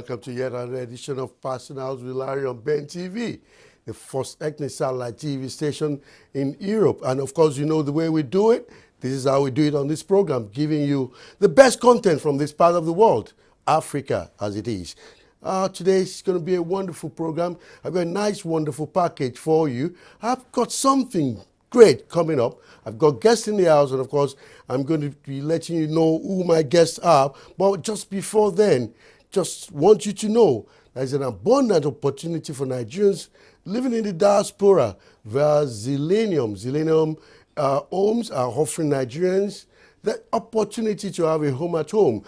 welcome to yet another edition of Passing House with Larry on Ben TV, the first ethnic satellite TV station in Europe. And of course, you know the way we do it. This is how we do it on this program, giving you the best content from this part of the world, Africa as it is. Today is going to be a wonderful program. I've got a nice, wonderful package for you. I've got something great coming up. I've got guests in the house, and of course, I'm going to be letting you know who my guests are. But just before then, just want you to know there's an abundant opportunity for Nigerians living in the diaspora via Zillennium. Zillennium homes are offering Nigerians the opportunity to have a home at home.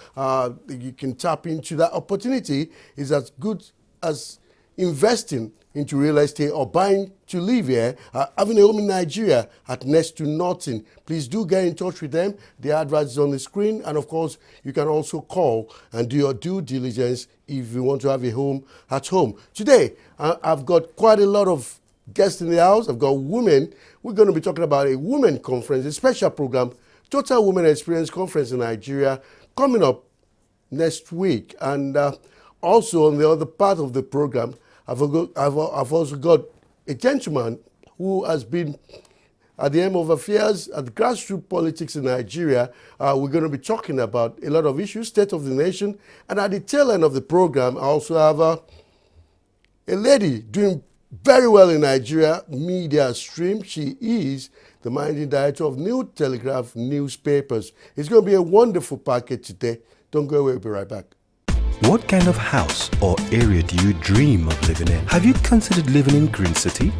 You can tap into that opportunity. Is as good as investing into real estate or buying to live here, having a home in Nigeria at next to nothing. Please do get in touch with them. The address is on the screen, and of course, you can also call and do your due diligence if you want to have a home at home. Today, I've got quite a lot of guests in the house. I've got women. We're going to be talking about a women conference, a special program, Total Women Experience Conference in Nigeria, coming up next week. And also on the other part of the program, I've also got a gentleman who has been at the helm of affairs at grassroots politics in Nigeria. We're going to be talking about a lot of issues, state of the nation. And at the tail end of the program, I also have a lady doing very well in Nigeria, Media Stream. She is the managing director of New Telegraph newspapers. It's going to be a wonderful package today. Don't go away, we'll be right back. What kind of house or area do you dream of living in? Have you considered living in Green City?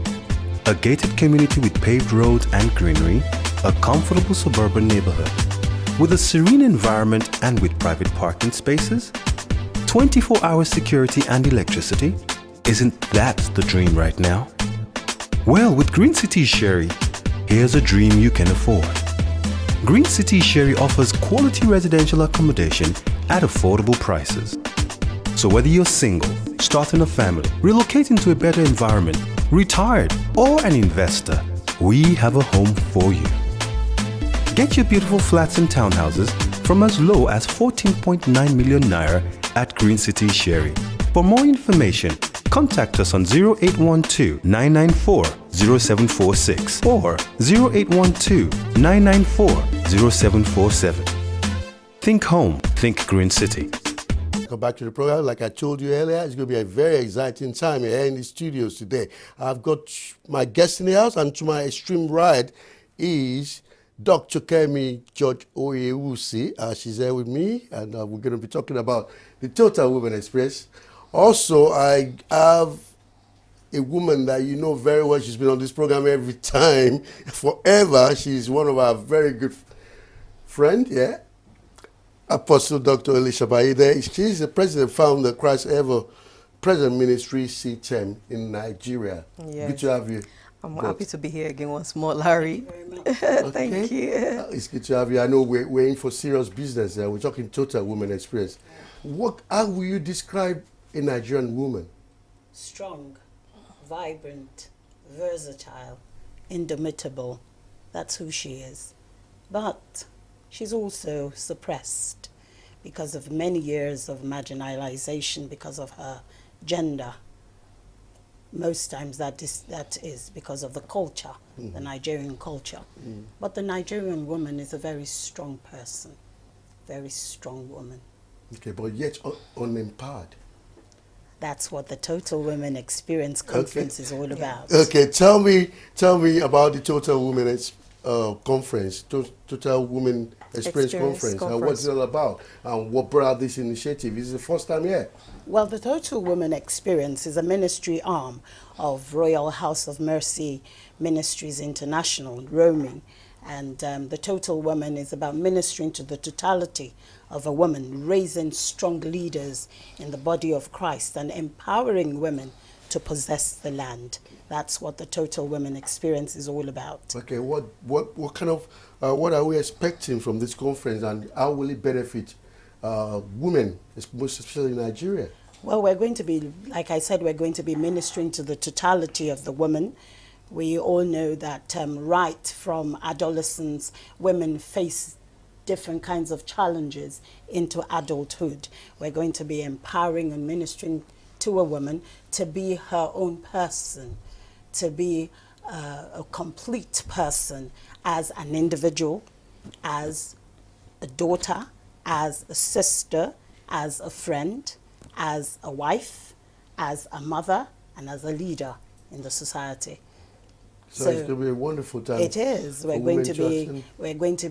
A gated community with paved roads and greenery, a comfortable suburban neighborhood, with a serene environment and with private parking spaces, 24-hour security and electricity? Isn't that the dream right now? Well, with Green City Sherry, here's a dream you can afford. Green City Sherry offers quality residential accommodation at affordable prices. So whether you're single, starting a family, relocating to a better environment, retired, or an investor, we have a home for you. Get your beautiful flats and townhouses from as low as 14.9 million naira at Green City Sherry. For more information, contact us on 0812-994-0746 or 0812-994-0747. Think home, think Green City. Welcome back to the program. Like I told you earlier, it's going to be a very exciting time here in the studios today. I've got my guest in the house, and to my extreme right is Dr. Kemi George Oyewusi. She's here with me, and we're going to be talking about the Total Women Express. Also, I have a woman that you know very well. She's been on this program every time, forever. She's one of our very good friends, yeah? Apostle Dr. Elisha Baide. She's the president, founder, Christ Ever Present Ministry, CTEM in Nigeria. Yes. Good to have you. I'm happy to be here again once more, Larry. Thank you very much. Thank you. It's good to have you. I know we're in for serious business. We're talking Total Women Experience. How will you describe a Nigerian woman? Strong, vibrant, versatile, indomitable. That's who she is. But she's also suppressed because of many years of marginalization because of her gender. Most times that is because of the culture, the Nigerian culture. But the Nigerian woman is a very strong person, very strong woman. Okay, but yet unempowered. That's what the Total Women Experience Conference is all about. Okay, tell me about the Total Women Conference, Total Women Experience Conference. And what's it all about? And what brought this initiative? Is it the first time here? Well, the Total Women Experience is a ministry arm of Royal House of Mercy Ministries International, ROMI. And the Total Woman is about ministering to the totality of a woman, raising strong leaders in the body of Christ and empowering women to possess the land. That's what the Total Women Experience is all about. Okay, what kind of, what are we expecting from this conference, and how will it benefit women, most especially in Nigeria? Well, we're going to be, like I said, we're going to be ministering to the totality of the woman. We all know that right from adolescence, women face different kinds of challenges into adulthood. We're going to be empowering and ministering to a woman to be her own person, to be a complete person as an individual, as a daughter, as a sister, as a friend, as a wife, as a mother, and as a leader in the society. So it's going to be a wonderful time. It is. We're going to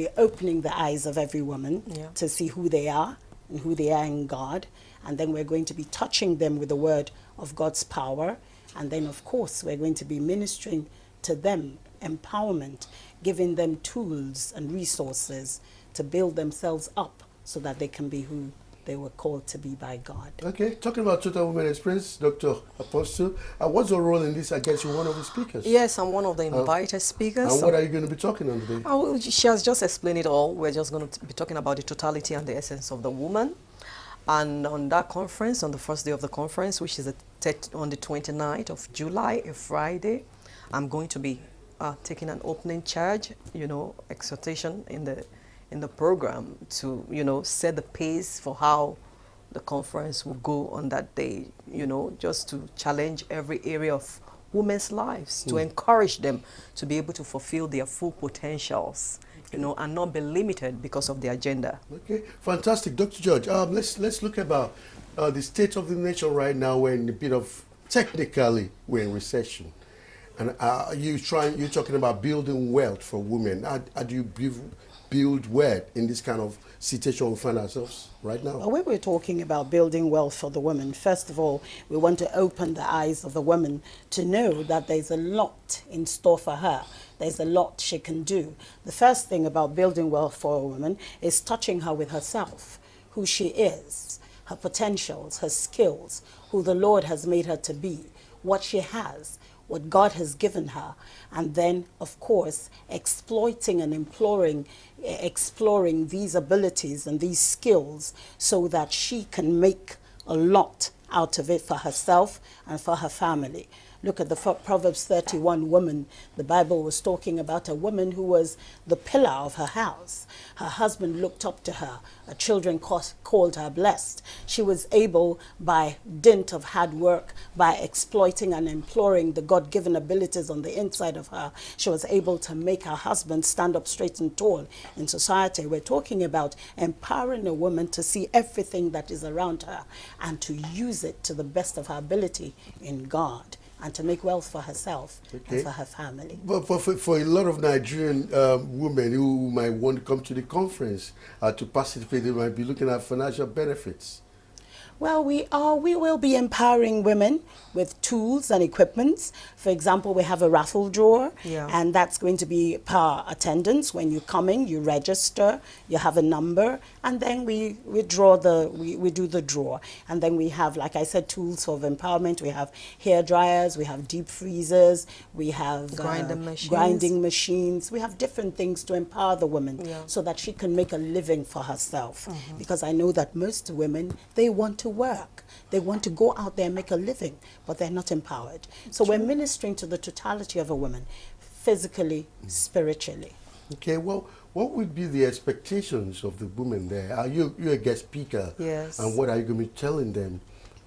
be opening the eyes of every woman to see who they are and who they are in God, and then we're going to be touching them with the word of God's power, and then of course we're going to be ministering to them empowerment, giving them tools and resources to build themselves up so that they can be who they were called to be by God. Okay, talking about Total Women Experience, Dr. Apostle, what's your role in this? I guess you're one of the speakers. Yes, I'm one of the invited speakers. And what are you going to be talking on today? Oh, she has just explained it all. We're just going to be talking about the totality and the essence of the woman. And on that conference, on the first day of the conference, which is on the 29th of July, a Friday, I'm going to be taking an opening charge, exhortation in the program to, set the pace for how the conference will go on that day, just to challenge every area of women's lives, to encourage them to be able to fulfill their full potentials, and not be limited because of their gender. Okay, fantastic. Dr. George, let's look about the state of the nation right now. We're in a bit of, technically, we're in recession. And you're talking about building wealth for women. How do you build wealth in this kind of situation we find ourselves right now? Well, when we're talking about building wealth for the woman, first of all, we want to open the eyes of the woman to know that there's a lot in store for her. There's a lot she can do. The first thing about building wealth for a woman is touching her with herself, who she is, her potentials, her skills, who the Lord has made her to be, what she has, what God has given her, and then, of course, exploiting and exploring these abilities and these skills so that she can make a lot out of it for herself and for her family. Look at the Proverbs 31 woman. The Bible was talking about a woman who was the pillar of her house. Her husband looked up to her. Her children called her blessed. She was able, by dint of hard work, by exploiting and employing the God-given abilities on the inside of her, she was able to make her husband stand up straight and tall in society. We're talking about empowering a woman to see everything that is around her and to use it to the best of her ability in God, and to make wealth for herself and for her family. But for a lot of Nigerian women who might want to come to the conference to participate, they might be looking at financial benefits. Well, we will be empowering women with tools and equipments. For example, we have a raffle drawer, and that's going to be per attendance. When you come in, you register, you have a number, and then we do the draw. And then we have, like I said, tools of empowerment. We have hair dryers, we have deep freezers, we have grinding machines. We have different things to empower the woman so that she can make a living for herself. Because I know that most women, they want to work. They want to go out there and make a living, but they're not empowered. So we're ministering to the totality of a woman, physically, spiritually. Okay, well, what would be the expectations of the women there? Are you a guest speaker? Yes. And what are you going to be telling them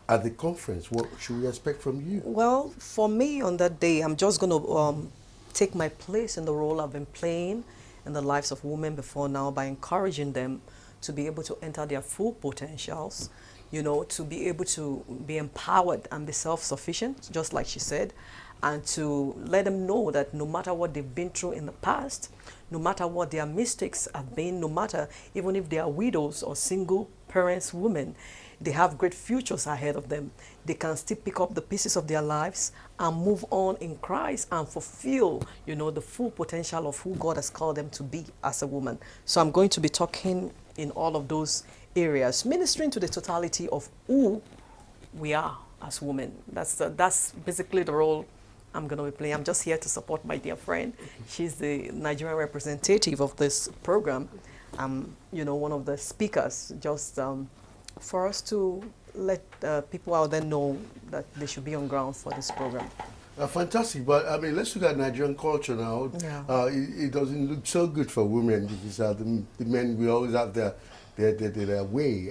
at the conference? What should we expect from you? Well, for me on that day, I'm just going to take my place in the role I've been playing in the lives of women before now by encouraging them to be able to enter their full potentials, to be able to be empowered and be self-sufficient, just like she said, and to let them know that no matter what they've been through in the past, no matter what their mistakes have been, no matter even if they are widows or single parents, women, they have great futures ahead of them. They can still pick up the pieces of their lives and move on in Christ and fulfill, the full potential of who God has called them to be as a woman. So I'm going to be talking in all of those areas, ministering to the totality of who we are as women. That's basically the role I'm going to be playing. I'm just here to support my dear friend. She's the Nigerian representative of this program. I'm, one of the speakers, just for us to let people out there know that they should be on ground for this program. Fantastic, but I mean, let's look at Nigerian culture now. Yeah. It doesn't look so good for women because the men will always have their way.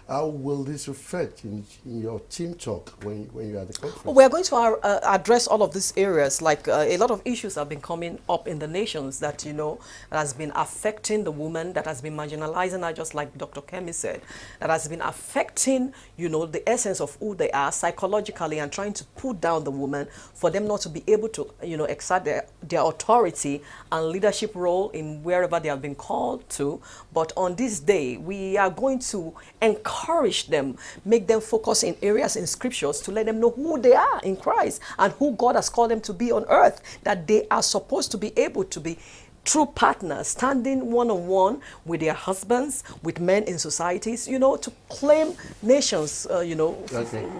How will this affect in your team talk when you're at the conference? Well, we're going to address all of these areas. Like a lot of issues have been coming up in the nations that, you know, that has been affecting the woman, that has been marginalizing her, just like Dr. Kemi said, that has been affecting, you know, the essence of who they are psychologically and trying to put down the woman for them not to be able to, you know, exert their authority and leadership role in wherever they have been called to. But on this day, we are going to encourage them, make them focus in areas in scriptures to let them know who they are in Christ and who God has called them to be on earth, that they are supposed to be able to be true partners, standing one-on-one with their husbands, with men in societies, you know, to claim nations, you know,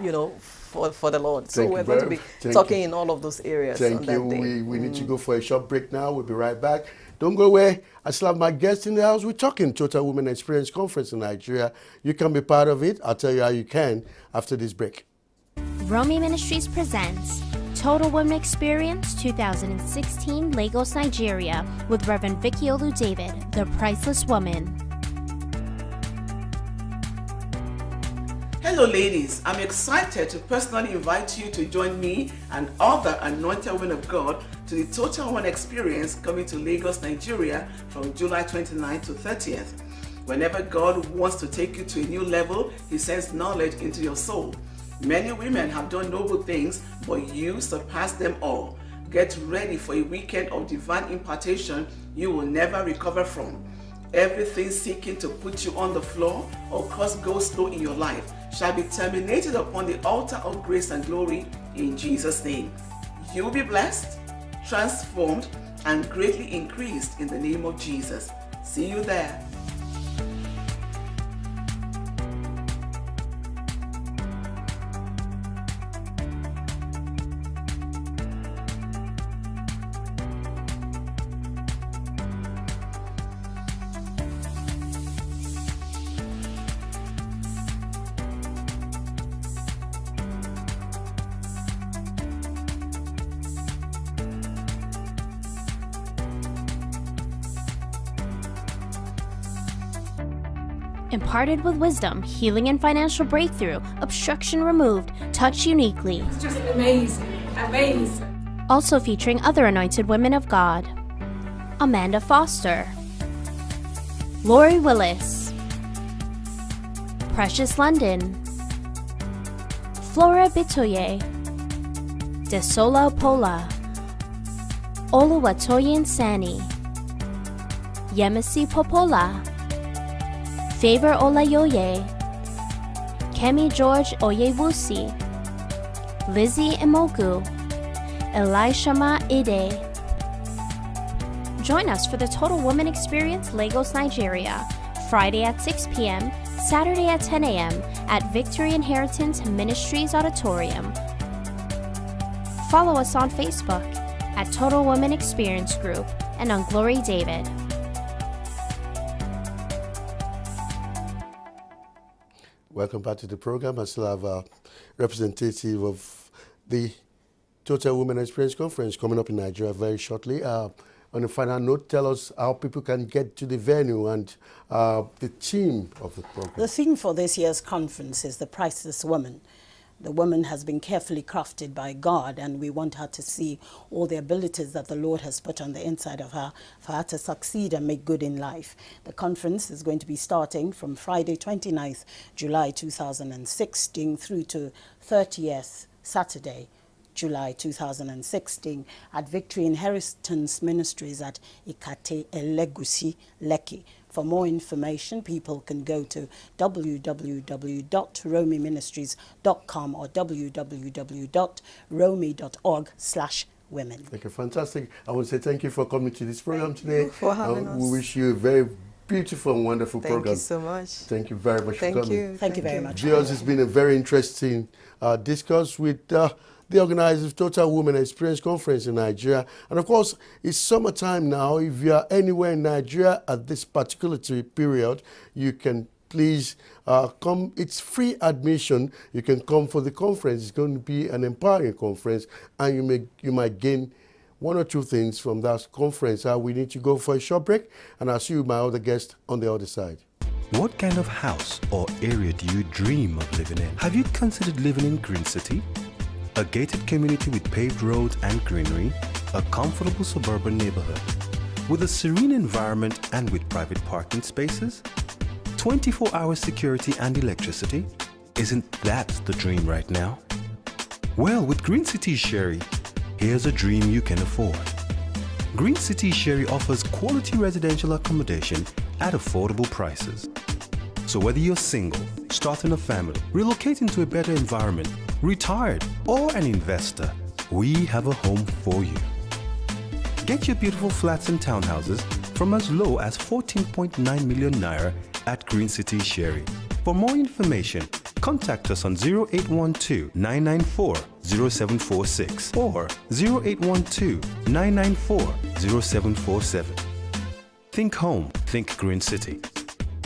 you know, for the Lord. So we're going to be talking in all of those areas. Thank you. We need to go for a short break now. We'll be right back. Don't go away. I still have my guests in the house. We're talking Total Women Experience Conference in Nigeria. You can be part of it. I'll tell you how you can after this break. Romy Ministries presents Total Women Experience 2016, Lagos, Nigeria, with Reverend Vicky Olu David, the Priceless Woman. Hello ladies, I'm excited to personally invite you to join me and other anointed women of God to the Total Women Experience coming to Lagos, Nigeria from July 29th to 30th. Whenever God wants to take you to a new level, He sends knowledge into your soul. Many women have done noble things, but you surpass them all. Get ready for a weekend of divine impartation you will never recover from. Everything seeking to put you on the floor or cause go slow in your life shall be terminated upon the altar of grace and glory in Jesus' name. You will be blessed, transformed, and greatly increased in the name of Jesus. See you there. Imparted with wisdom, healing and financial breakthrough, obstruction removed, touch uniquely. It's just amazing, amazing. Also featuring other anointed women of God. Amanda Foster, Lori Willis, Precious London, Flora Bitoye, Desola Pola, Oluwatoyin Sani, Yemisi Popola, Favor Olayoye, Kemi George Oyewusi, Lizzie Imogu, Elishama Ide. Join us for the Total Woman Experience Lagos, Nigeria, Friday at 6 p.m., Saturday at 10 a.m. at Victory Inheritance Ministries Auditorium. Follow us on Facebook at Total Woman Experience Group and on Glory David. Welcome back to the program. I still have a representative of the Total Women Experience Conference coming up in Nigeria very shortly. On a final note, tell us how people can get to the venue and the theme of the program. The theme for this year's conference is the Priceless Woman. The woman has been carefully crafted by God, and we want her to see all the abilities that the Lord has put on the inside of her for her to succeed and make good in life. The conference is going to be starting from Friday 29th July 2016 through to 30th Saturday July 2016 at Victory Inheritance Ministries at Ikate Elegusi, Lekki. For more information, people can go to www.romiministries.com or www.romi.org/women. Okay, fantastic. I want to say thank you for coming to this program today. For having us. We wish you a very beautiful and wonderful program. Thank you so much. Thank you very much for coming. Thank you very much. Viewers, it's been a very interesting discourse with the organizers of Total Women Experience Conference in Nigeria. And of course, it's summertime now. If you are anywhere in Nigeria at this particular period, you can please come. It's free admission. You can come for the conference. It's going to be an empowering conference, and you might gain one or two things from that conference. We need to go for a short break, and I'll see you, my other guest, on the other side. What kind of house or area do you dream of living in? Have you considered living in Green City? A gated community with paved roads and greenery, a comfortable suburban neighborhood, with a serene environment and with private parking spaces? 24-hour security and electricity? Isn't that the dream right now? Well, with Green City Sherry, here's a dream you can afford. Green City Sherry offers quality residential accommodation at affordable prices. So whether you're single, starting a family, relocating to a better environment, retired, or an investor, we have a home for you. Get your beautiful flats and townhouses from as low as 14.9 million naira at Green City Sherry. For more information, contact us on 0812-994-0746 or 0812-994-0747. Think home, think Green City.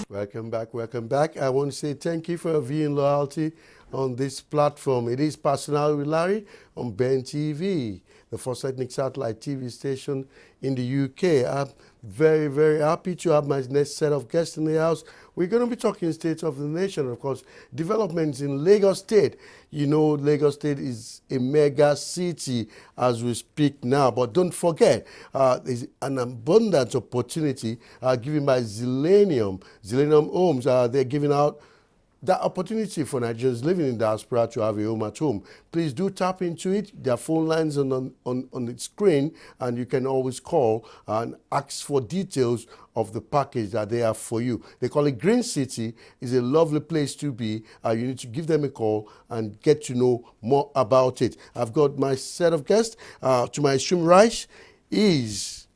Welcome back, welcome back. I want to say thank you for your viewing loyalty on this platform. It is Personal with Larry on Ben TV, the first ethnic satellite TV station in the UK. I'm very, very happy to have my next set of guests in the house. We're going to be talking state of the nation, of course, developments in Lagos State. You know, Lagos State is a mega city as we speak now. But don't forget, there's an abundant opportunity given by Zillennium. Zillennium Homes, they're giving out the opportunity for Nigerians living in diaspora to have a home at home. Please do tap into it. There are phone lines on the screen, and you can always call and ask for details of the package that they have for you. They call it Green City. It's a lovely place to be. You need to give them a call and get to know more about it. I've got my set of guests. To my extreme right is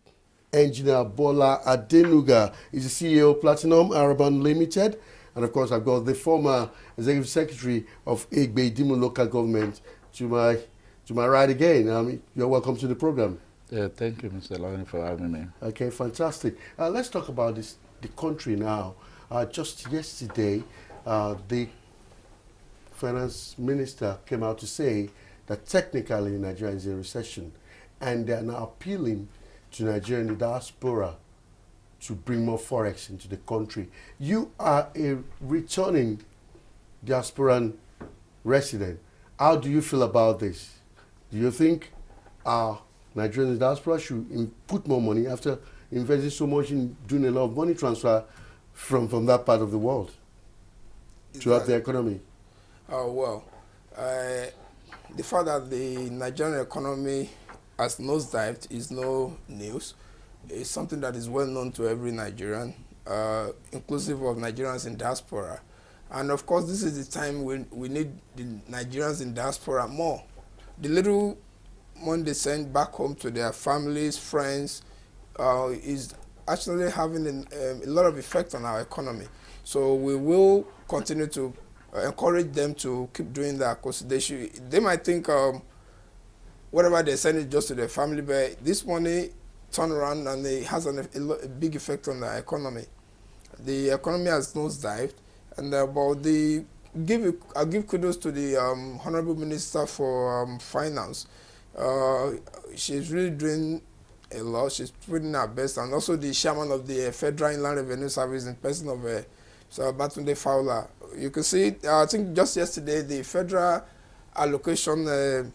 Engineer Bola Adenuga. He's the CEO of Platinum Araban Limited. And of course, I've got the former Executive Secretary of Egbe Idimu Local Government to my right again. You're welcome to the program. Yeah, thank you, Mr. Larry, for having me. Okay, fantastic. Let's talk about the country now. Just yesterday, the finance minister came out to say that technically Nigeria is in recession, and they are now appealing to Nigerian diaspora to bring more forex into the country. You are a returning diasporan resident. How do you feel about this? Do you think Nigerian diaspora should put more money after investing so much in doing a lot of money transfer from that part of the world to help the economy? The fact that the Nigerian economy has nosedived is no news. It's something that is well known to every Nigerian, inclusive of Nigerians in diaspora. And of course, this is the time when we need the Nigerians in diaspora more. The little money they send back home to their families, friends, is actually having a lot of effect on our economy. So we will continue to encourage them to keep doing that, because they might think whatever they send is just to their family, but this money turn around and it has a big effect on the economy. The economy has nosedived, and I'll give kudos to the Honorable Minister for Finance. She's really doing a lot. She's putting her best, and also the chairman of the Federal Inland Revenue Service in person of Sir Batunde Fowler. You can see, I think just yesterday, the federal allocation,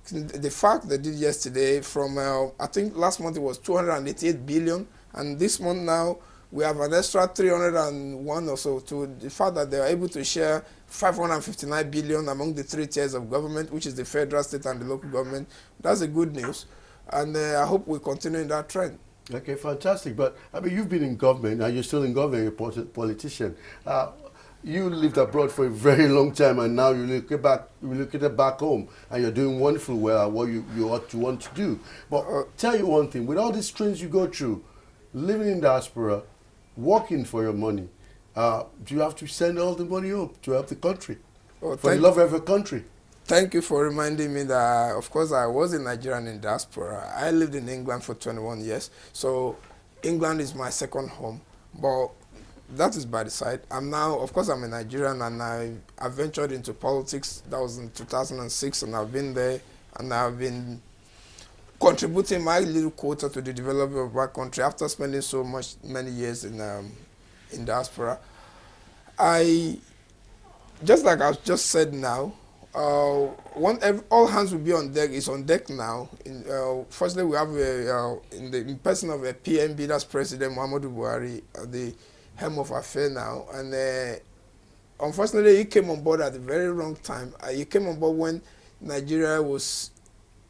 the fact they did yesterday from, I think last month it was 288 billion, and this month now we have an extra 301 or so, to the fact that they are able to share 559 billion among the three tiers of government, which is the federal, state, and the local government. That's a good news, and I hope we continue in that trend. Okay, fantastic. But I mean, you've been in government, and you're still in government, you're a politician. You lived abroad for a very long time, and now you look back home, and you're doing wonderful well at what you ought to want to do. But tell you one thing, with all these strains you go through, living in diaspora, working for your money, do you have to send all the money home to help the country? For the love of your country? Thank you for reminding me that, of course, I was in Nigeria and in diaspora. I lived in England for 21 years, so England is my second home. But that is by the side. I'm now, of course, I'm a Nigerian, and I ventured into politics. That was in 2006, and I've been there, and I've been contributing my little quota to the development of our country after spending many years in diaspora. Just like I've just said now, all hands will be on deck. It's on deck now. Firstly, we have in person of a PMB, that's President Muhammadu Buhari, the helm of affairs now. And unfortunately, he came on board at the very wrong time. He came on board when Nigeria was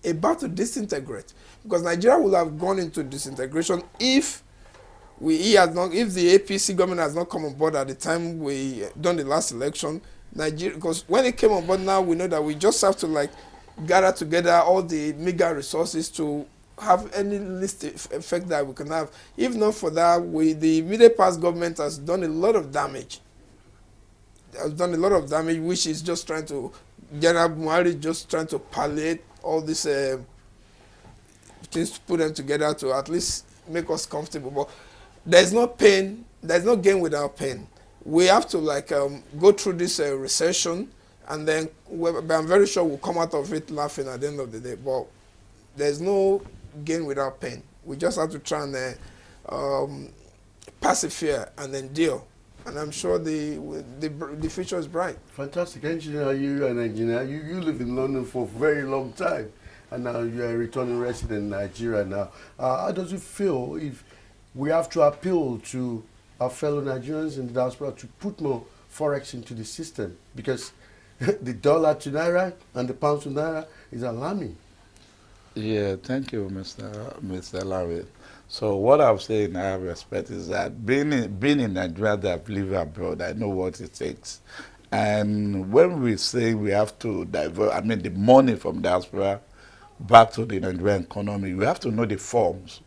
about to disintegrate, because Nigeria would have gone into disintegration if the APC government has not come on board at the time we done the last election. Nigeria, because when it came on board, now we know that we just have to gather together all the meager resources to have any least effect that we can have. If not for that, the immediate past government has done a lot of damage. Which is just trying to, General Buhari just trying to palliate all these things, to put them together to at least make us comfortable. But there's no pain, there's no gain without pain. We have to go through this recession, and then I'm very sure we'll come out of it laughing at the end of the day. But there's no gain without pain. We just have to try and persevere and endure. And I'm sure the future is bright. Fantastic. Engineer, you're an engineer. You live in London for a very long time, and now you're a returning resident in Nigeria now. How does it feel if we have to appeal to our fellow Nigerians in the diaspora to put more forex into the system? Because the dollar to naira and the pound to naira is alarming. Yeah, thank you, Mr. Larry. So what I'm saying, I have respect, is that being in Nigeria, that I've lived abroad, I know what it takes. And when we say we have to divert, the money from diaspora back to the Nigerian economy, we have to know the forms.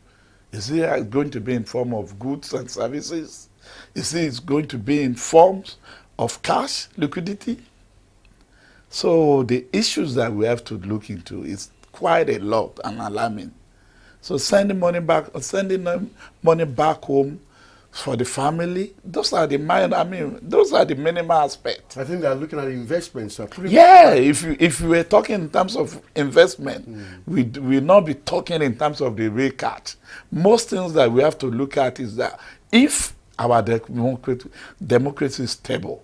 Is it going to be in form of goods and services? Is it going to be in forms of cash, liquidity? So the issues that we have to look into is quite a lot and alarming. So sending money back home for the family, those are the minimal aspects. I think they're looking at investments. If we were talking in terms of investment, we'll not be talking in terms of the real cash. Most things that we have to look at is that if our democracy is stable,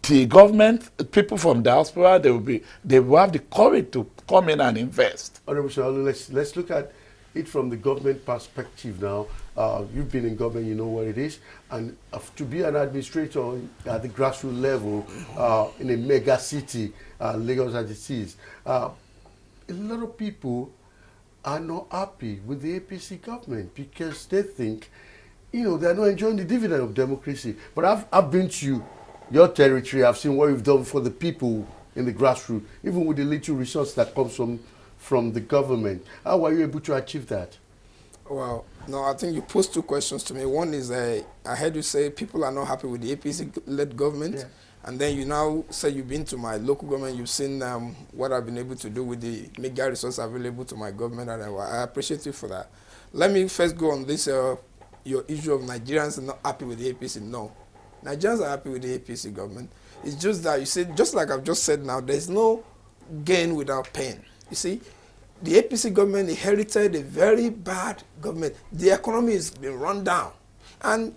the government, people from diaspora, they will have the courage to come in and invest. Honorable Shaolu, let's look at it from the government perspective now. You've been in government, you know what it is, and to be an administrator at the grassroots level in a mega city, Lagos as it is, a lot of people are not happy with the APC government because they think, they're not enjoying the dividend of democracy. But I've been to your territory, I've seen what you've done for the people in the grassroots, even with the little resource that comes from the government. How were you able to achieve that? Well, no, I think you posed two questions to me. One is, I heard you say people are not happy with the APC-led government. Yeah. And then you now say you've been to my local government, you've seen what I've been able to do with the mega resources available to my government, and I appreciate you for that. Let me first go on this, your issue of Nigerians are not happy with the APC. No, Nigerians are happy with the APC government. It's just that, you see, just like I've just said now, there's no gain without pain. You see, the APC government inherited a very bad government. The economy has been run down. And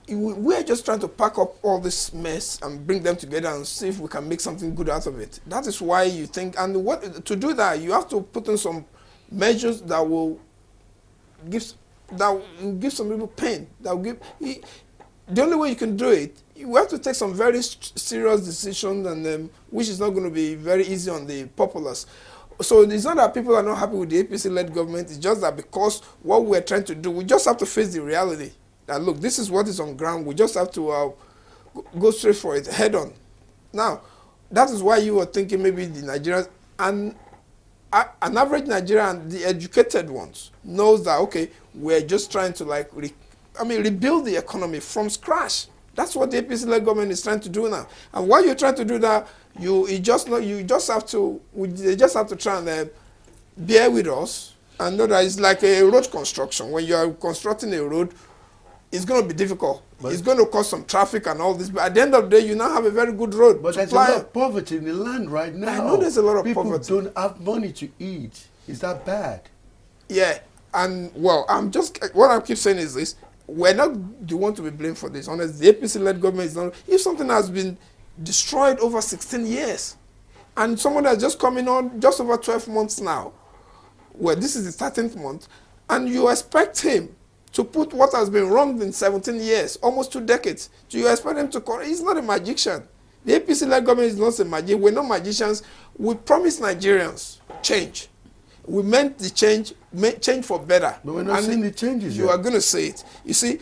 we're just trying to pack up all this mess and bring them together and see if we can make something good out of it. That is why you think, and to do that, you have to put in some measures that will give some people pain. The only way you can do it, you have to take some very serious decisions, and which is not going to be very easy on the populace. So it's not that people are not happy with the APC-led government. It's just that because what we're trying to do, we just have to face the reality. That, look, this is what is on ground. We just have to go straight for it, head on. Now, that is why you were thinking maybe the Nigerians, and an average Nigerian, the educated ones, knows that, okay, we're just trying to rebuild the economy from scratch. That's what the APC-led government is trying to do now. And while you're trying to do that, they just have to try and bear with us and know that it's like a road construction. When you are constructing a road, it's going to be difficult. But it's going to cause some traffic and all this. But at the end of the day, you now have a very good road. But there's a lot of poverty in the land right now. I know there's a lot of People poverty. People don't have money to eat. Is that bad? Yeah. And, well, what I keep saying is this. We're not the one to be blamed for this. Honestly, the APC-led government is not. If something has been destroyed over 16 years, and someone that's just coming on just over 12 months now, well, this is the 13th month, and you expect him to put what has been wrong in 17 years, almost 2 decades, do you expect him to correct? He's not a magician. The APC-led government is not a magician. We're not magicians. We promised Nigerians change. We meant the change for better. But we're not seeing the changes You yet. are going to see it. You see,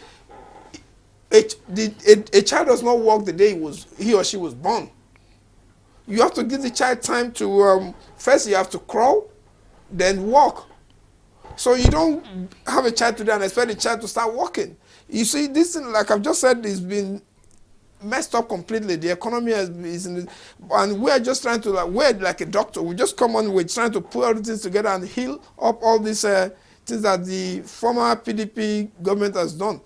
a child does not walk the day he or she was born. You have to give the child time to, first you have to crawl, then walk. So you don't have a child today and expect the child to start walking. You see, this thing, like I've just said, has been messed up completely. The economy is in and we're just trying to, we're like a doctor. We just come on, we're trying to put all the things together and heal up all these things that the former PDP government has done.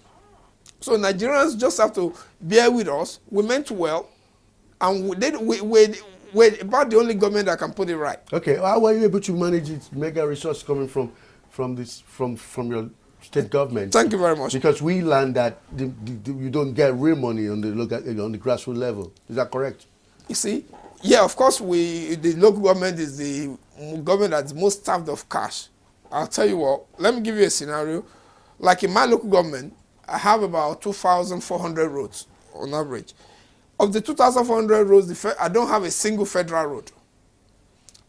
So Nigerians just have to bear with us. We meant well, and we're about the only government that can put it right. Okay, how were you able to manage it, mega resource coming from your state government? Thank you very much. Because we learned that you don't get real money on the grassroots level. Is that correct? You see, yeah, of course, the local government is the government that's most starved of cash. I'll tell you what. Let me give you a scenario. Like in my local government, I have about 2,400 roads on average. Of the 2,400 roads, I don't have a single federal road.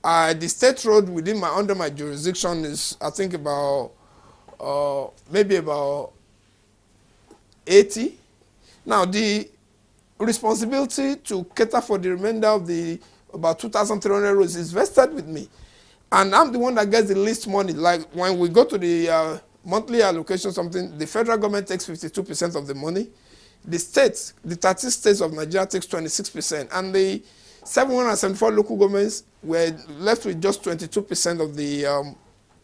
The state road under my jurisdiction is, I think, about maybe about 80. Now, the responsibility to cater for the remainder of the about 2,300 roads is vested with me. And I'm the one that gets the least money. Like when we go to the monthly allocation, the federal government takes 52% of the money. The states, the 30 states of Nigeria takes 26%. And the 774 local governments were left with just 22% of the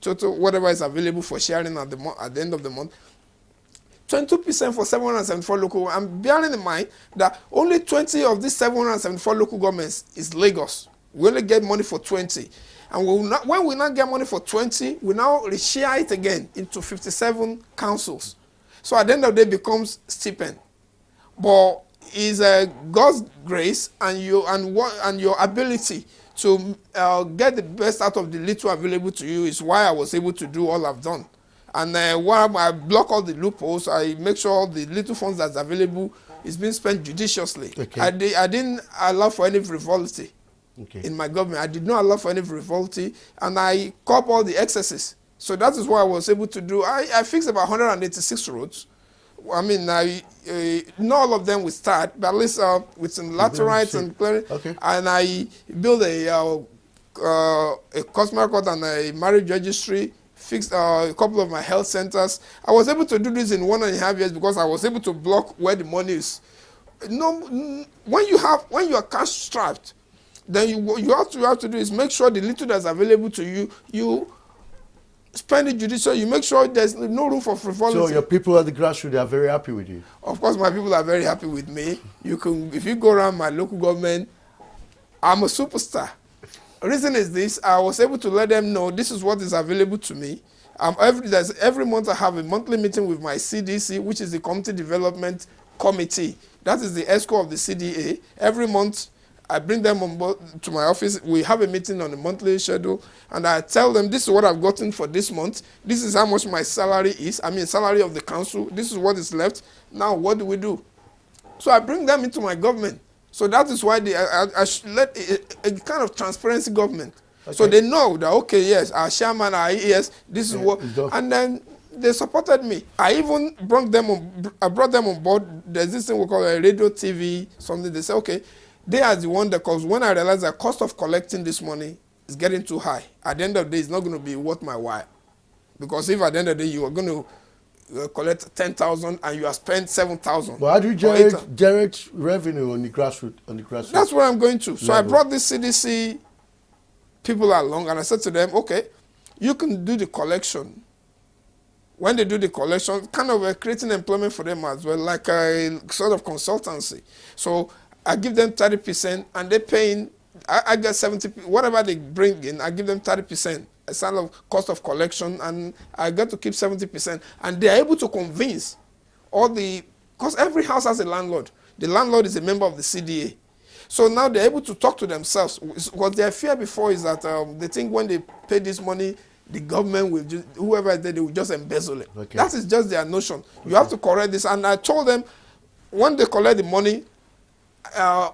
total, whatever is available for sharing at the end of the month. 22% for 774 local. I'm bearing in mind that only 20 of these 774 local governments is Lagos. We only get money for 20. And when we not get money for 20, we now reshare it again into 57 councils. So at the end of the day, it becomes stipend. But it's God's grace and your ability to get the best out of the little available to you is why I was able to do all I've done. And while I block all the loopholes, I make sure all the little funds that's available is being spent judiciously. Okay. I didn't allow for any frivolity in my government. I did not allow for any frivolity, and I cop all the excesses. So that is what I was able to do. I fixed about 186 roads. I mean, not all of them will start, but at least with some laterites and clearing. Okay. And I built a customer court and a marriage registry, fixed a couple of my health centers. I was able to do this in 1.5 years because I was able to block where the money is. When you are cash strapped, then what you have to do is make sure the little that's available to you, you spend it judiciously. You make sure there's no room for frivolity. So your people at the grassroots are very happy with you? Of course, my people are very happy with me. If you go around my local government, I'm a superstar. The reason is this: I was able to let them know this is what is available to me. Every month I have a monthly meeting with my CDC, which is the Community Development Committee. That is the ESCO of the CDA. Every month I bring them on board to my office. We have a meeting on a monthly schedule, and I tell them this is what I've gotten for this month. This is how much my salary is. I mean, salary of the council. This is what is left. Now, what do we do? So I bring them into my government. So that is why I should let a kind of transparency government. Okay. So they know that, okay, yes, our chairman, our ES, this is what, and then they supported me. I even brought them on board. There's this thing we call a radio, TV, something. They say, okay, they are the one that, because when I realized the cost of collecting this money is getting too high, at the end of the day, it's not going to be worth my while. Because if at the end of the day, you are going to collect 10,000 and you have spent 7,000. But how do you generate revenue on the grassroots? That's where I'm going to. So I brought the CDC people along and I said to them, okay, you can do the collection when they do the collection, kind of creating employment for them as well, like a sort of consultancy. So I give them 30% and they're paying, I get 70, whatever they bring in, I give them 30%, a sort of cost of collection, and I get to keep 70%. And they're able to convince all the, because every house has a landlord. The landlord is a member of the CDA. So now they're able to talk to themselves. What their fear before is that they think when they pay this money, the government will just, whoever is there, they will just embezzle it. Okay. That is just their notion. Okay. You have to correct this. And I told them, when they collect the money, I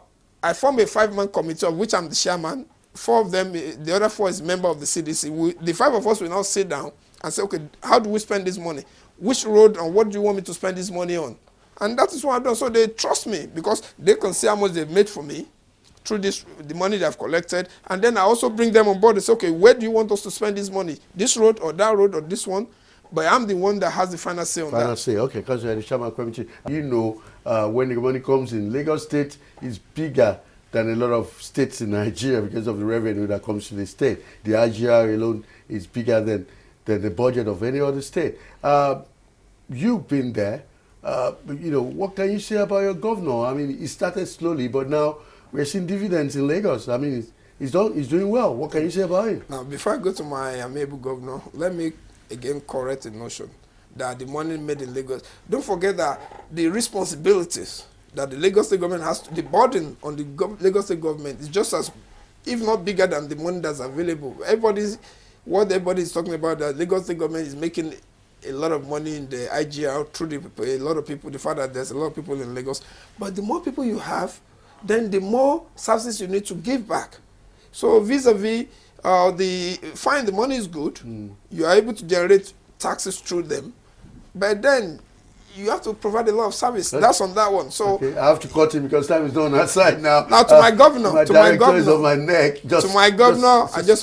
form a 5-man committee of which I'm the chairman. 4 of them, the other 4 is member of the CDC. The 5 of us will now sit down and say, okay, how do we spend this money? Which road and what do you want me to spend this money on? And that is what I've done. So they trust me because they can see how much they've made for me through this, the money they've collected. And then I also bring them on board and say, okay, where do you want us to spend this money? This road or that road or this one? But I'm the one that has the final say on that. Final say, okay, because you're the chairman committee. You know, when the money comes in, Lagos State is bigger than a lot of states in Nigeria because of the revenue that comes to the state. The IGR alone is bigger than the budget of any other state. You've been there. You know, what can you say about your governor? I mean, it started slowly, but now we're seeing dividends in Lagos. I mean, he's doing well. What can you say about him? Now, before I go to my amiable governor, let me again correct the notion that the money made in Lagos. Don't forget that the responsibilities that the Lagos State government has, the burden on the Lagos State government is just as, if not bigger than the money that's available. What everybody is talking about, that Lagos State government is making a lot of money in the IGR through a lot of people, the fact that there's a lot of people in Lagos. But the more people you have, then the more services you need to give back. So vis-a-vis, the money is good. You are able to generate taxes through them. But then you have to provide a lot of service. That's on that one. So okay. I have to cut him because time is not on our side now. Now to my governor, my director is on my neck. I just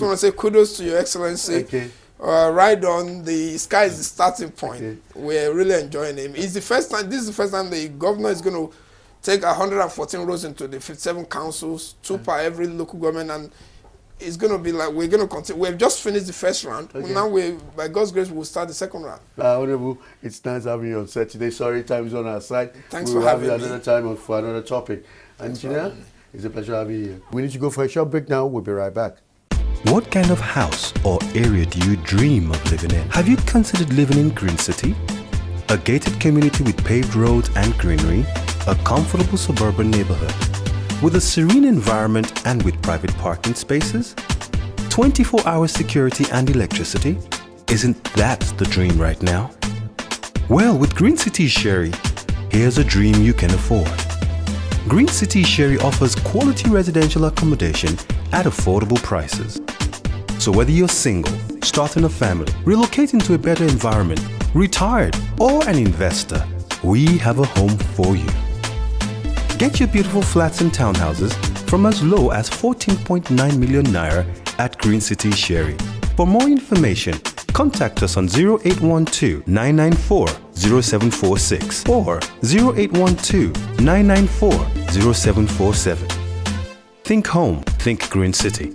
want to say kudos to Your Excellency. Okay. Right on, the sky is the starting point. Okay. We're really enjoying him. It's the first time. This is the first time the governor is going to take 114 roads into the 57 councils, 2 per every local government, and it's going to be like we're going to continue. We've just finished the first round. Okay. Now, by God's grace, we'll start the second round. Honorable, it's nice having you on set today. Sorry, time is on our side. Thanks for having me. We'll have you another time for another topic. And Engineer, it's a pleasure having you. We need to go for a short break now. We'll be right back. What kind of house or area do you dream of living in? Have you considered living in Green City? A gated community with paved roads and greenery, a comfortable suburban neighborhood, with a serene environment and with private parking spaces? 24-hour security and electricity? Isn't that the dream right now? Well, with Green City Sherry, here's a dream you can afford. Green City Sherry offers quality residential accommodation at affordable prices. So whether you're single, starting a family, relocating to a better environment, retired, or an investor, we have a home for you. Get your beautiful flats and townhouses from as low as 14.9 million naira at Green City Sherry. For more information, contact us on 0812-994-0746 or 0812-994-0747. Think home, think Green City.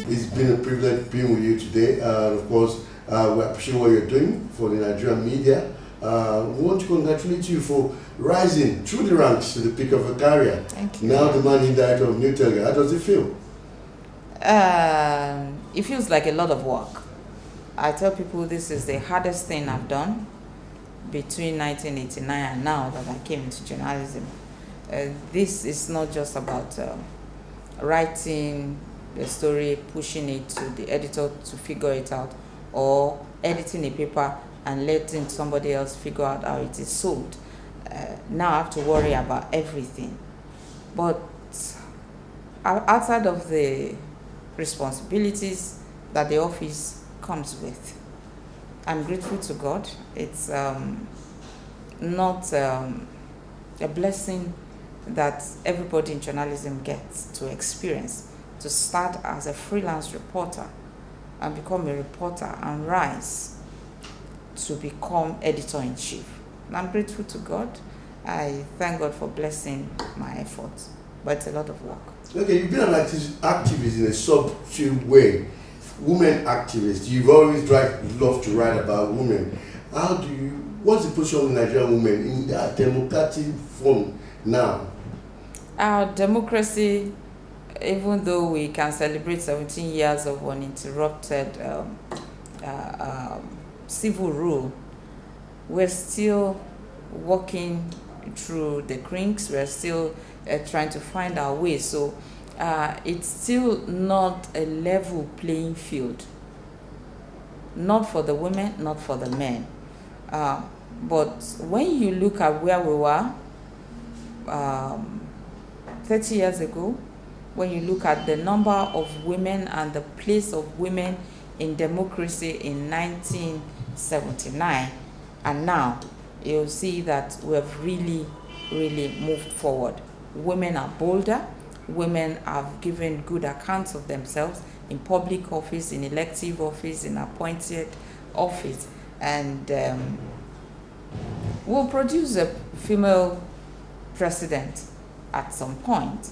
It's been a privilege being with you today. Of course, we appreciate what you're doing for the Nigerian media. We want to congratulate you for rising through the ranks to the peak of a career. Thank you. Now the managing director of New Telga. How does it feel? It feels like a lot of work. I tell people this is the hardest thing I've done between 1989 and now that I came into journalism. This is not just about writing the story, pushing it to the editor to figure it out, or editing a paper and letting somebody else figure out how it is sold. Now I have to worry about everything. But outside of the responsibilities that the office comes with, I'm grateful to God. It's not a blessing that everybody in journalism gets to experience, to start as a freelance reporter and become a reporter and rise to become editor-in-chief. And I'm grateful to God. I thank God for blessing my efforts, but it's a lot of work. Okay, you've been an activist in a subtle way. Women activists. You've always loved to write about women. What's the position of Nigerian women in their democratic form now? Our democracy, even though we can celebrate 17 years of uninterrupted civil rule, we're still walking through the crinks. We're still trying to find our way. So it's still not a level playing field. Not for the women, not for the men. But when you look at where we were 30 years ago, when you look at the number of women and the place of women in democracy in 1979, and now, you'll see that we have really, really moved forward. Women are bolder. Women have given good accounts of themselves in public office, in elective office, in appointed office. And we'll produce a female president at some point.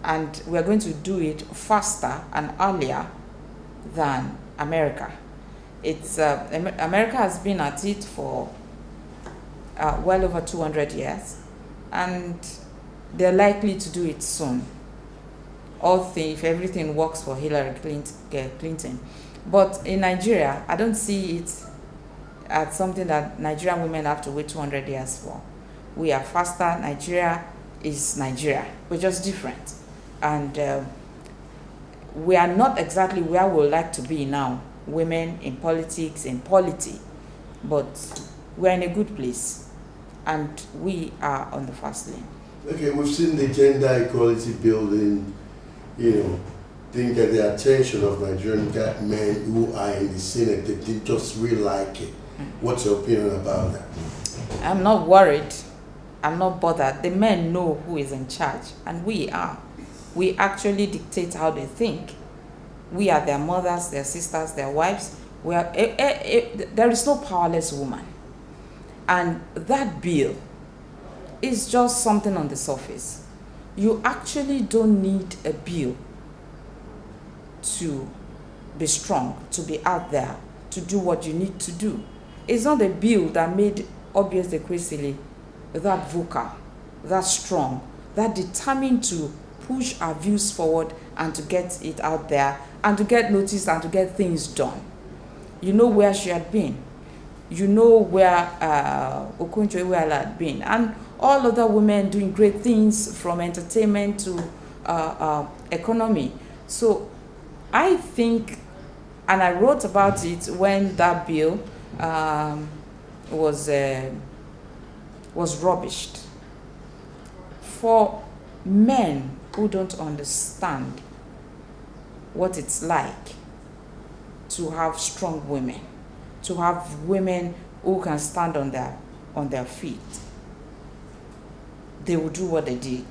And we're going to do it faster and earlier than America. America has been at it for well over 200 years, and they're likely to do it soon. If everything works for Hillary Clinton. But in Nigeria, I don't see it as something that Nigerian women have to wait 200 years for. We are faster. Nigeria is Nigeria. We're just different. And we are not exactly where we would like to be now, women in politics, in polity, but we're in a good place, and we are on the first lane. Okay, we've seen the gender equality building, didn't get the attention of Nigerian men who are in the Senate. They didn't just really like it. What's your opinion about that? I'm not worried. I'm not bothered. The men know who is in charge, and we are. We actually dictate how they think. We are their mothers, their sisters, their wives. There is no powerless woman. And that bill is just something on the surface. You actually don't need a bill to be strong, to be out there, to do what you need to do. It's not a bill that made Obiose Ekwesili that vocal, that strong, that determined to push our views forward and to get it out there and to get noticed and to get things done. You know where she had been. You know where Okonjo-Iweala had been. And all other women doing great things from entertainment to economy. So I think, and I wrote about it when that bill was rubbished. For men who don't understand what it's like to have strong women, to have women who can stand on their feet, they will do what they did.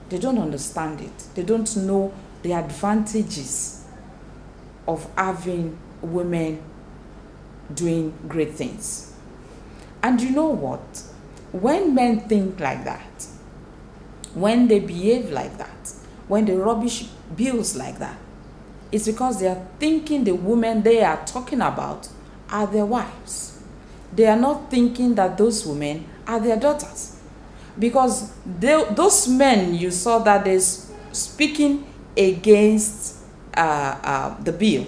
They don't understand it. They don't know the advantages of having women doing great things. And you know what? When men think like that, when they behave like that, when they rubbish bills like that, it's because they are thinking the women they are talking about are their wives. They are not thinking that those women are their daughters. Because those men you saw that is speaking against the bill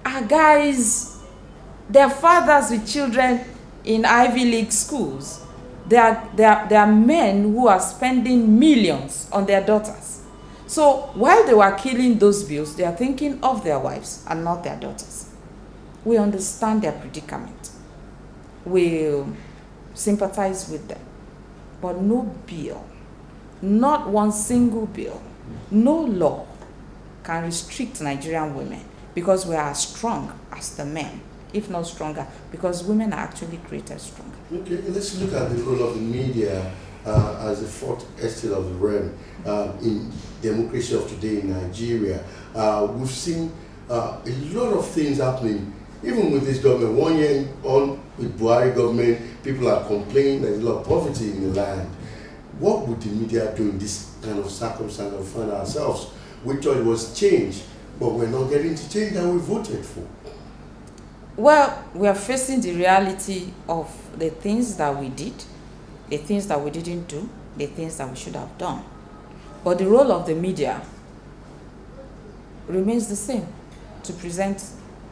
are guys, their fathers with children in Ivy League schools. They are men who are spending millions on their daughters. So while they were killing those bills, they are thinking of their wives and not their daughters. We understand their predicament. We sympathize with them. But no bill, not one single bill, no law can restrict Nigerian women, because we are as strong as the men, if not stronger, because women are actually created stronger. Okay, let's look at the role of the media as the fourth estate of the realm in democracy of today in Nigeria. We've seen a lot of things happening, even with this government. 1 year on with Buhari government, people are complaining there's a lot of poverty in the land. What would the media do in this kind of circumstance and find ourselves? We thought it was change, but we're not getting to change that we voted for. Well, we are facing the reality of the things that we did, the things that we didn't do, the things that we should have done. But the role of the media remains the same, to present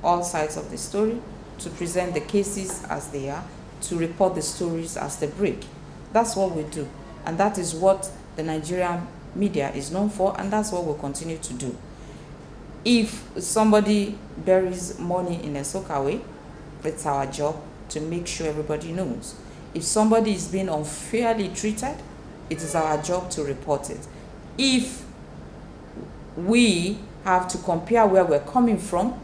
all sides of the story, to present the cases as they are, to report the stories as they break. That's what we do. And that is what the Nigerian media is known for, and that's what we'll continue to do. If somebody buries money in a soakaway, it's our job to make sure everybody knows. If somebody is being unfairly treated, it is our job to report it. If we have to compare where we're coming from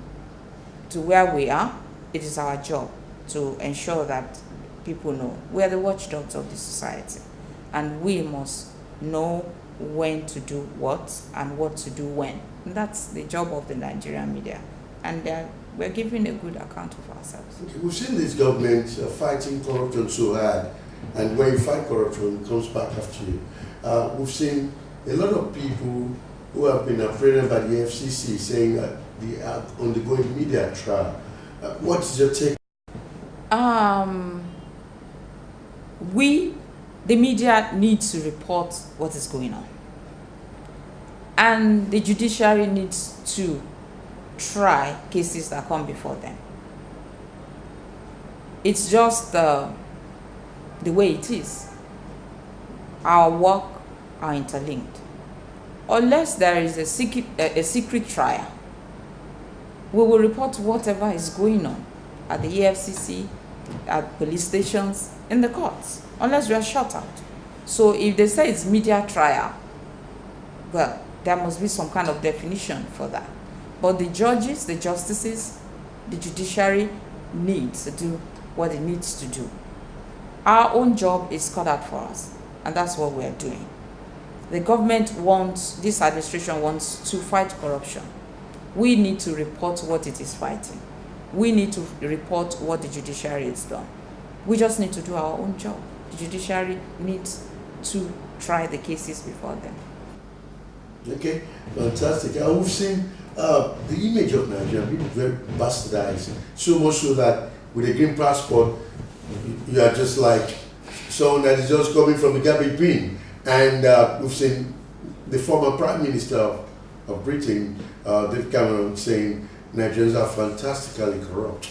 to where we are, it is our job to ensure that people know. We are the watchdogs of the society, and we must know when to do what and what to do when. And that's the job of the Nigerian media, and we're giving a good account of ourselves. Okay, we've seen this government fighting corruption so hard, and when you fight corruption, it comes back after you. We've seen a lot of people who have been apprehended by the FCC saying that they are undergoing media trial. What is your take? We, the media, need to report what is going on. And the judiciary needs to try cases that come before them. It's just the way it is. Our work are interlinked. Unless there is a secret trial, we will report whatever is going on at the EFCC, at police stations, in the courts, unless we are shut out. So if they say it's media trial, well, there must be some kind of definition for that. But the judges, the justices, the judiciary needs to do what it needs to do. Our own job is cut out for us, and that's what we're doing. The government wants, this administration wants to fight corruption. We need to report what it is fighting. We need to report what the judiciary has done. We just need to do our own job. The judiciary needs to try the cases before them. Okay, fantastic. And we've seen the image of Nigeria being very bastardized, so much so that with a green passport, you are just like someone that is just coming from the garbage bin. And we've seen the former Prime Minister of Britain, David Cameron, saying Nigerians are fantastically corrupt.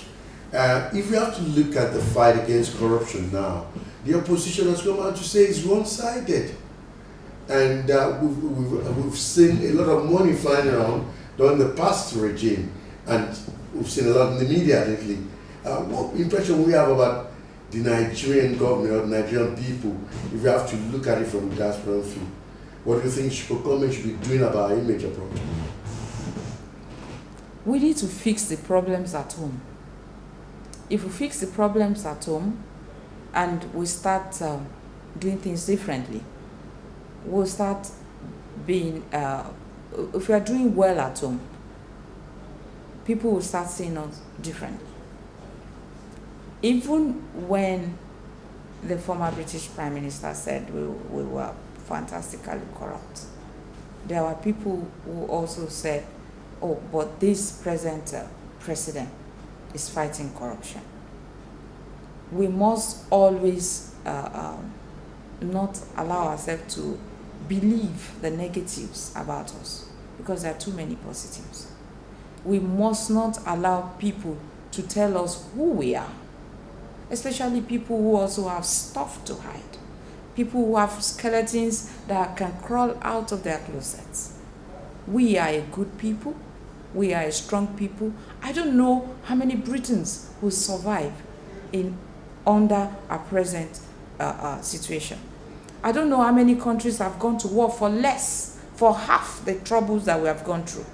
If we have to look at the fight against corruption now, the opposition has come out to say it's one-sided. And we've seen a lot of money flying around during the past regime, and we've seen a lot in the media lately. What impression we have about the Nigerian government or the Nigerian people, if you have to look at it from the diaspora view? What do you think government should be doing about our image approach? We need to fix the problems at home. If we fix the problems at home and we start doing things differently, we'll start being, if we are doing well at home, people will start seeing us differently. Even when the former British Prime Minister said we were fantastically corrupt, there were people who also said, oh, but this present president is fighting corruption. We must always not allow ourselves to believe the negatives about us, because there are too many positives. We must not allow people to tell us who we are, especially people who also have stuff to hide, people who have skeletons that can crawl out of their closets. We are a good people. We are a strong people. I don't know how many Britons will survive under our present situation. I don't know how many countries have gone to war for half the troubles that we have gone through.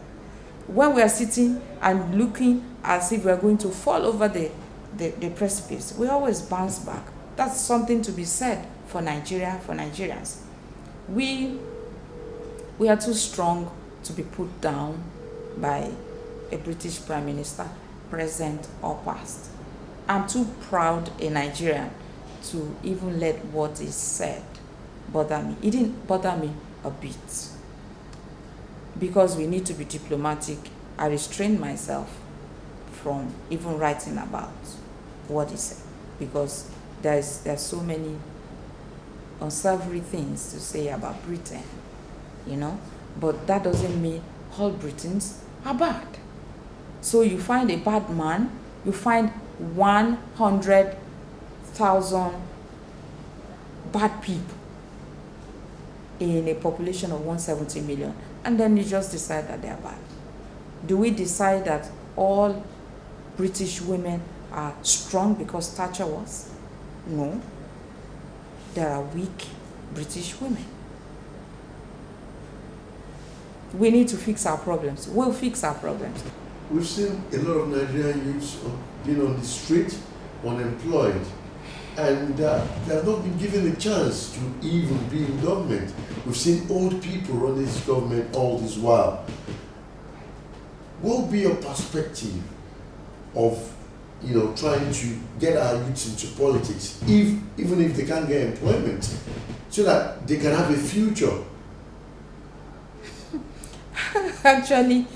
When we are sitting and looking as if we are going to fall over the precipice, we always bounce back. That's something to be said for Nigeria, for Nigerians. We are too strong to be put down by a British Prime Minister, present or past. I'm too proud a Nigerian to even let what is said bother me. It didn't bother me a bit. Because we need to be diplomatic, I restrained myself from even writing about what he said, because there's so many unsavory things to say about Britain, you know, but that doesn't mean all Britons are bad. So you find a bad man, you find 100,000 bad people in a population of 170 million, and then you just decide that they are bad. Do we decide that all British women are strong because Thatcher was? No. There are weak British women. We need to fix our problems. We'll fix our problems. We've seen a lot of Nigerian youths being on the street, unemployed, and they have not been given a chance to even be in government. We've seen old people run this government all this while. What will be your perspective of, you know, trying to get our youths into politics, even if they can't get employment, so that they can have a future? Actually,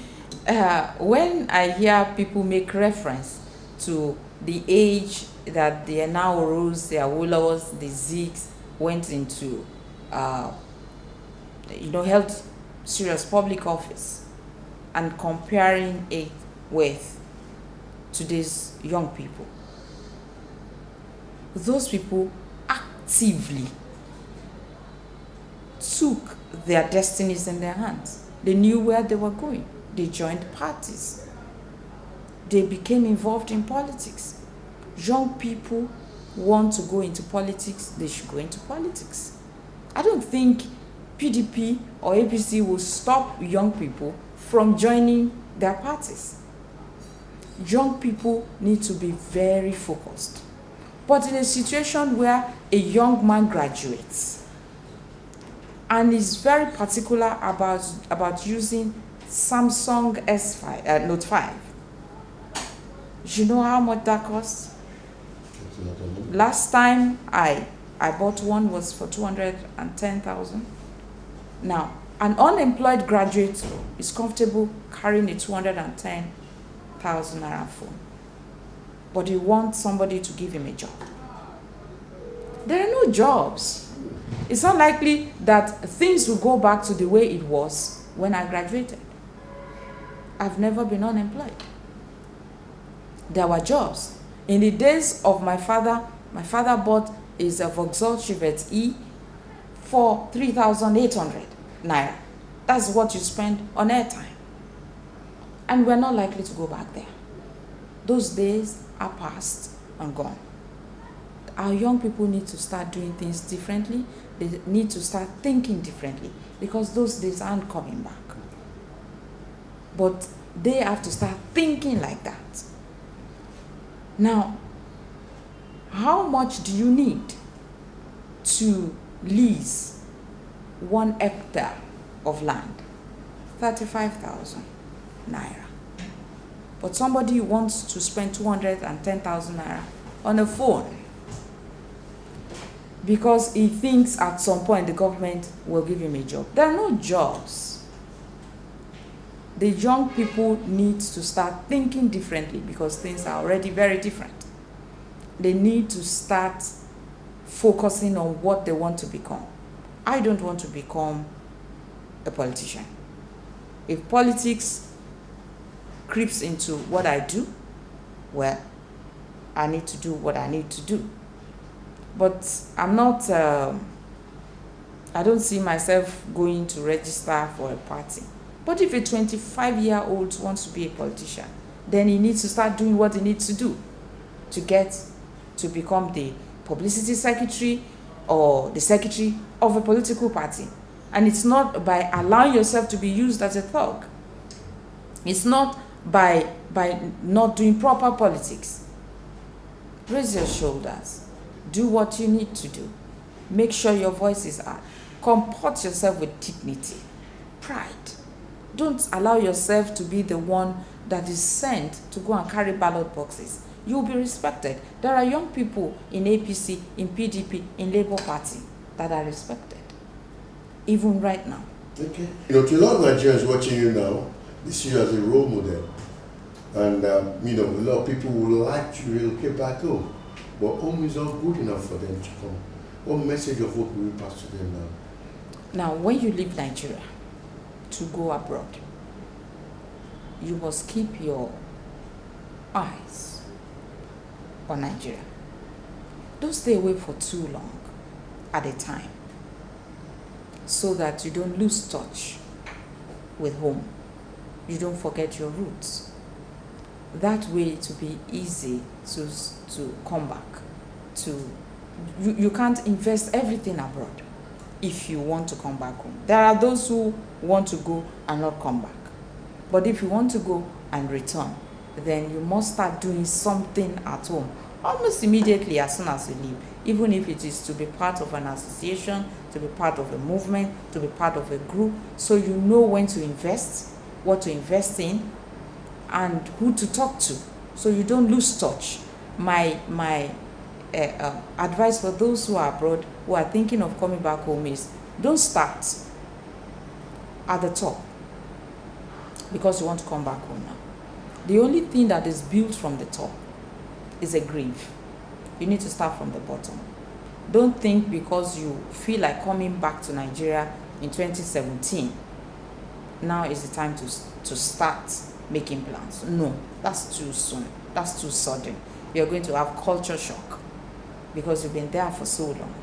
when I hear people make reference to the age that the Enauros, the Awolowos, the Zigs went into, held serious public office, and comparing it with today's young people, those people actively took their destinies in their hands. They knew where they were going. They joined parties. They became involved in politics. Young people want to go into politics, they should go into politics. I don't think PDP or APC will stop young people from joining their parties. Young people need to be very focused. But in a situation where a young man graduates and is very particular about using Samsung S5, Note 5, you know how much that costs? Last time I bought one was for 210,000. Now, an unemployed graduate is comfortable carrying a 210,000 naira phone, but he wants somebody to give him a job. There are no jobs. It's not likely that things will go back to the way it was when I graduated. I've never been unemployed. There were jobs. In the days of my father bought his Vauxhall Chevette E for 3,800 naira. That's what you spend on airtime. And we're not likely to go back there. Those days are past and gone. Our young people need to start doing things differently. They need to start thinking differently, because those days aren't coming back. But they have to start thinking like that. Now, how much do you need to lease 1 hectare of land? 35,000 naira. But somebody wants to spend 210,000 naira on a phone because he thinks at some point the government will give him a job. There are no jobs. The young people need to start thinking differently, because things are already very different. They need to start focusing on what they want to become. I don't want to become a politician. If politics creeps into what I do, well, I need to do what I need to do. But I'm not, I don't see myself going to register for a party. But if a 25-year-old wants to be a politician, then he needs to start doing what he needs to do to get to become the publicity secretary or the secretary of a political party. And it's not by allowing yourself to be used as a thug. It's not by not doing proper politics. Raise your shoulders. Do what you need to do. Make sure your voice is heard. Comport yourself with dignity, pride. Don't allow yourself to be the one that is sent to go and carry ballot boxes. You'll be respected. There are young people in APC, in PDP, in Labour Party that are respected, even right now. Okay. You know, to a lot of Nigerians watching you now, they see you as a role model. And, you know, a lot of people would like to relocate back home, but home is not good enough for them to come. What message of hope will you pass to them now? Now, when you leave Nigeria to go abroad, you must keep your eyes on Nigeria. Don't stay away for too long at a time, so that you don't lose touch with home. You don't forget your roots. That way it will be easy to come back. You can't invest everything abroad if you want to come back home. There are those who want to go and not come back. But if you want to go and return, then you must start doing something at home almost immediately as soon as you leave, even if it is to be part of an association, to be part of a movement, to be part of a group, so you know when to invest, what to invest in, and who to talk to, so you don't lose touch. My advice for those who are abroad, who are thinking of coming back home, is don't start at the top because you want to come back home now. The only thing that is built from the top is a grave. You need to start from the bottom. Don't think because you feel like coming back to Nigeria in 2017, now is the time to start making plans. No, that's too soon. That's too sudden. You're going to have culture shock because you've been there for so long.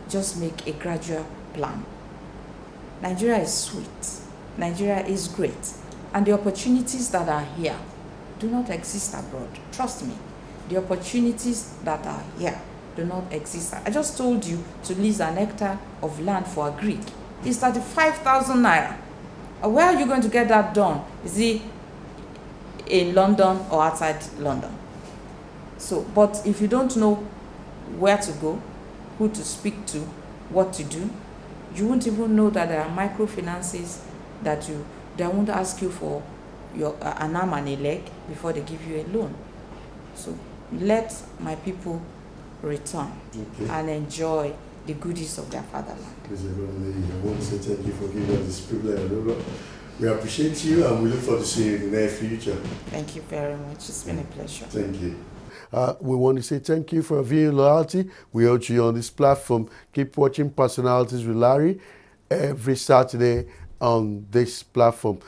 Just make a gradual plan. Nigeria is sweet. Nigeria is great. And the opportunities that are here do not exist abroad. Trust me. The opportunities that are here do not exist. I just told you to lease an hectare of land for a Greek. It's 35,000 naira. Where are you going to get that done? Is it in London or outside London? So, but if you don't know where to go, who to speak to, what to do, you won't even know that there are microfinances that they won't ask you for your an arm and a leg before they give you a loan. So let my people return and enjoy the goodies of their fatherland. Please, I want to say thank you for giving us this privilege. We appreciate you and we look forward to seeing you in the near future. Thank you very much. It's been a pleasure. Thank you. We want to say thank you for viewing Loyalty. We urge you on this platform. Keep watching Personalities with Larry every Saturday on this platform.